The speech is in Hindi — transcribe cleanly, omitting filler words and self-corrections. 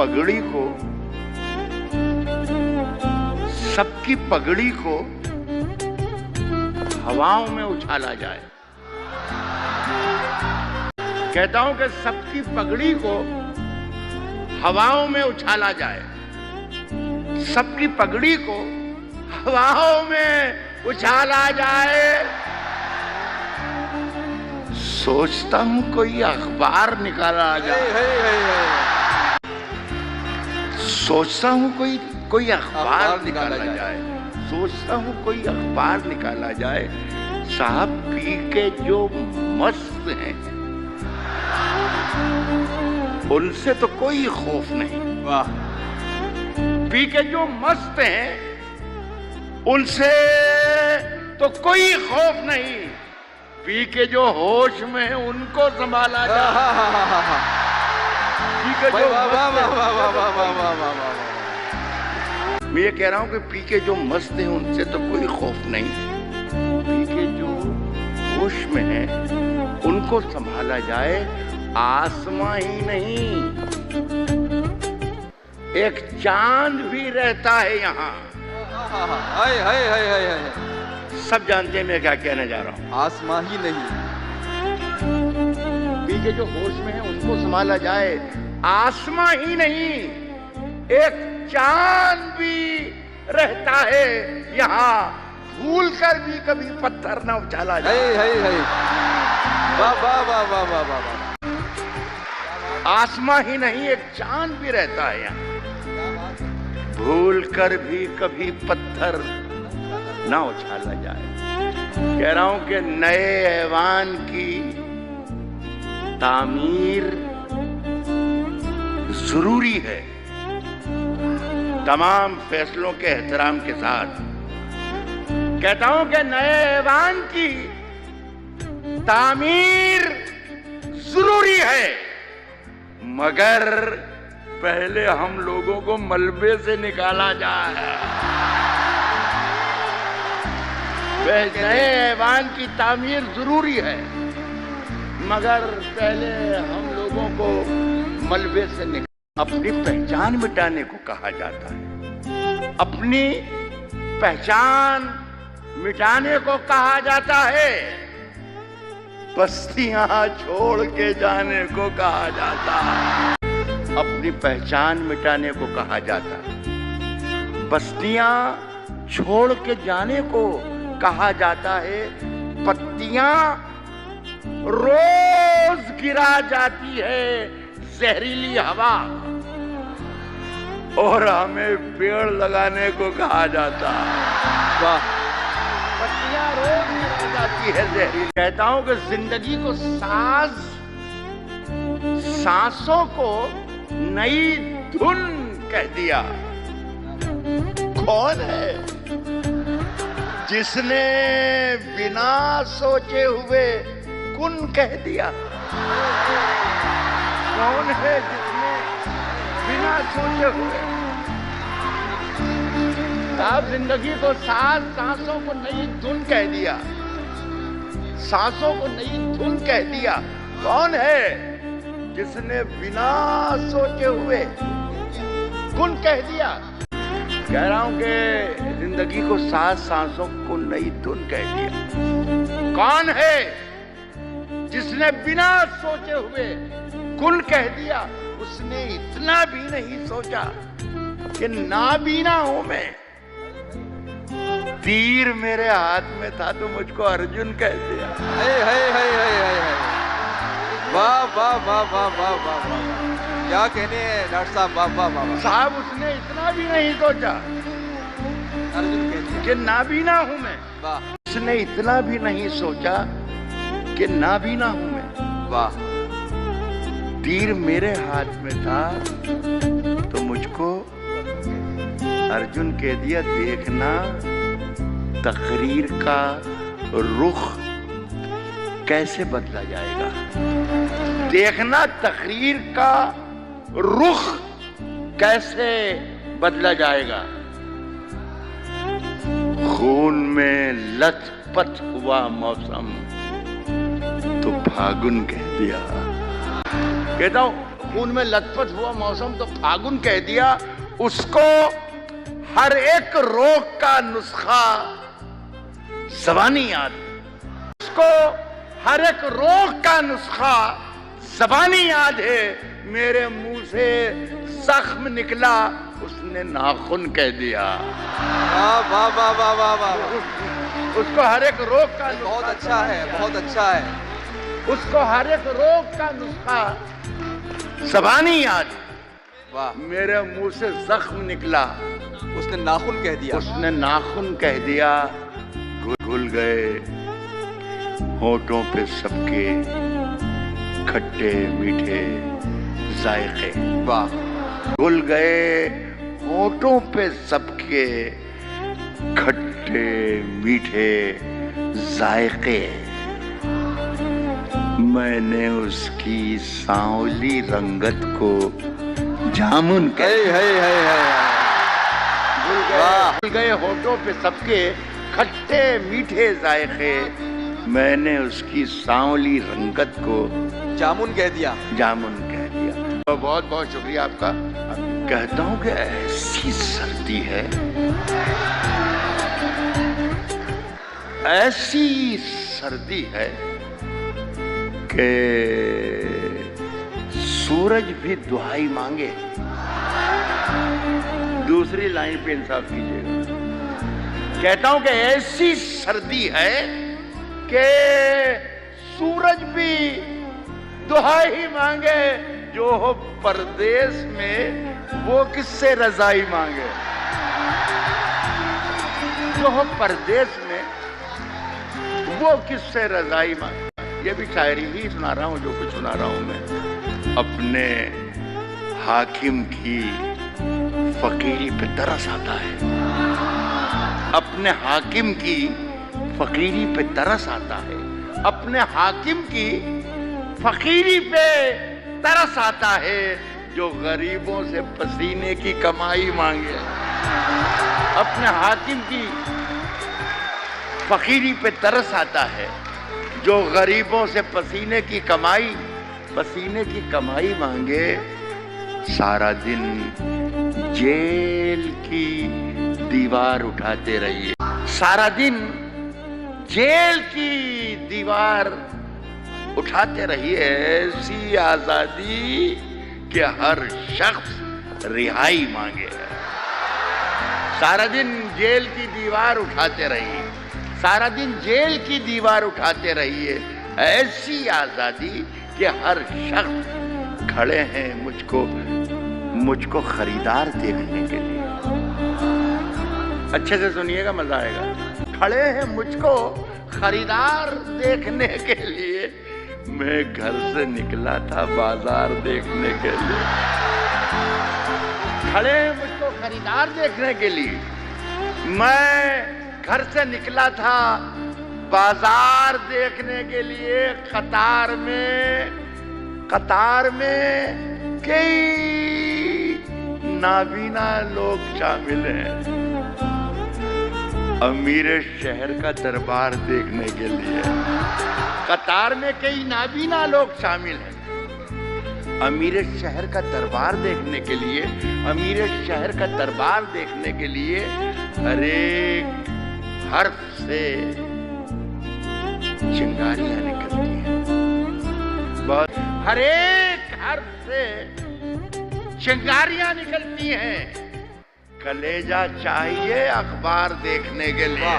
पगड़ी को हवाओं में उछाला जाए। कहता हूं कि सबकी पगड़ी को हवाओं में उछाला जाए, सबकी पगड़ी को हवाओं में उछाला जाए। सोचता हूं कोई अखबार निकाला जाए, सोचता हूं कोई अखबार निकाला जाए, सोचता हूं कोई अखबार निकाला जाए। साहब पी के जो मस्त हैं उनसे तो कोई खौफ नहीं। वाह। पी के जो मस्त हैं उनसे तो कोई खौफ नहीं। पी के जो होश में हैं उनको संभाला जाए। पी के जो मैं ये कह रहा हूं कि पी के जो मस्त हैं उनसे तो कोई खौफ नहीं। पी के जो होश में हैं उनको संभाला जाए। आसमां ही नहीं, एक चांद भी रहता है यहाँ। सब जानते हैं मैं क्या कहने जा रहा हूँ। आसमां ही नहीं, पी के जो होश में है उनको संभाला जाए। आसमां ही नहीं, एक चांद भी रहता है यहाँ। भूल कर भी कभी पत्थर न उछाला जाए। वाह वाह वाह वाह वाह वाह। आसमां ही नहीं, एक चांद भी रहता है यहाँ। भूल कर भी कभी पत्थर ना उछाला जाए। कह रहा हूं कि नए ऐवान की तामीर जरूरी है, तमाम फैसलों के एहतराम के साथ। कहता हूं कि नए ऐवान की तामीर जरूरी है, मगर पहले हम लोगों को मलबे से निकाला जाए। नए ऐवान की तामीर जरूरी है, मगर पहले हम लोगों को मलबे से निकाल। अपनी पहचान मिटाने को कहा जाता है, अपनी पहचान मिटाने को कहा जाता है। बस्तियां छोड़ के जाने को कहा जाता है, अपनी पहचान मिटाने को कहा जाता है। बस्तियां छोड़ के जाने को कहा जाता है। पत्तियां रोज गिरा जाती है जहरीली हवा, और हमें पेड़ लगाने को कहा जाता है। वाह। पत्तियां रोज गिरा जाती है जहरीली। कहता हूं कि जिंदगी को सांसों को नई धुन कह दिया। कौन है जिसने बिना सोचे हुए कुन कह दिया? कौन है जिसने बिना सोचे हुए? आप जिंदगी को सांसों को नई धुन कह दिया, सांसों को नई धुन कह दिया। कौन है जिसने बिना सोचे हुए कुन कह दिया? कह रहा हूं कि जिंदगी को सांसों को नई धुन कह दिया। कौन है जिसने बिना सोचे हुए कुन कह दिया? उसने इतना भी नहीं सोचा कि नाबीना हूं मैं। तीर मेरे हाथ में था तो मुझको अर्जुन कह दिया। वाह वाह वाह वाह वाह वाह वाह। क्या कहने हैं डॉक्टर साहब। वाह वाह वाह साहब, उसने इतना भी नहीं सोचा अर्जुन कह दिया कि नाबीना हूं मैं। वाह। उसने इतना भी नहीं सोचा कि नाबीना हूं मैं। वाह। तीर मेरे हाथ में था तो मुझको अर्जुन कह दिया। देखना तकरीर का रुख कैसे बदला जाएगा। देखना तकरीर का रुख कैसे बदला जाएगा। खून में लथपथ हुआ मौसम तो फागुन कह दिया। कहता हूं खून में लथपथ हुआ मौसम तो फागुन कह दिया। उसको हर एक रोग का नुस्खा ज़बानी याद, उसको हर एक रोग का नुस्खा ज़बानी याद है। मेरे मुंह से जख्म निकला, उसने नाखून कह दिया। वाह वाह वाह वाह वाह वाह, उसको हर एक रोग का बहुत अच्छा है, बहुत अच्छा है। उसको हर एक रोग का नुस्खा ज़बानी याद। वाह, मेरे मुंह से जख्म निकला, उसने नाखून कह दिया। उसने नाखून कह दिया। घुल गए होठों पे सबके खट्टे मीठे जायके। वाह, घुल गए होठों पे सबके खट्टे मीठे जायके। मैंने उसकी सांवली रंगत को जामुन भूल गए होठों पे सबके खट्टे मीठे जायके। मैंने उसकी सांवली रंगत को जामुन कह दिया। जामुन कह दिया। तो बहुत बहुत शुक्रिया आपका। कहता हूँ कि ऐसी सर्दी है, ऐसी सर्दी है कि सूरज भी दुहाई मांगे। दूसरी लाइन पे इंसाफ कीजिएगा। कहता हूं कि ऐसी सर्दी है कि सूरज भी दुहाई मांगे। जो हो परदेश में वो किससे रजाई मांगे। जो हो परदेश में वो किससे रजाई मांगे। ये भी शायरी ही सुना रहा हूं, जो कुछ सुना रहा हूं मैं। अपने हाकिम की फकीरी पे तरस आता है। अपने हाकिम की फकीरी पे तरस आता है। अपने हाकिम की फकीरी पे तरस आता है। जो गरीबों से पसीने की कमाई मांगे। अपने हाकिम की फकीरी पे तरस आता है। जो गरीबों से पसीने की कमाई मांगे। सारा दिन जेल की दीवार उठाते रहिए। सारा दिन जेल की दीवार उठाते रहिए। ऐसी आजादी कि हर शख्स रिहाई मांगे। सारा दिन जेल की दीवार उठाते रहिए। सारा दिन जेल की दीवार उठाते रहिए। ऐसी आजादी कि हर शख्स खड़े हैं मुझको खरीदार देखने के लिए। अच्छे से सुनिएगा, मजा आएगा। खड़े हैं मुझको खरीदार देखने के लिए। मैं घर से निकला था बाजार देखने के लिए। खड़े हैं मुझको खरीदार देखने के लिए। मैं घर से निकला था बाजार देखने के लिए। कतार में कई नाबीना लोग शामिल हैं। अमीर शहर का दरबार देखने के लिए कतार में कई नाबीना लोग शामिल हैं। अमीर शहर का दरबार देखने के लिए, अमीर शहर का दरबार देखने के लिए हर एक हर्फ से चिंगारियां निकलती हैं। बहुत हर एक हर्फ से चिंगारियां निकलती हैं। कलेजा चाहिए अखबार देखने के लिए।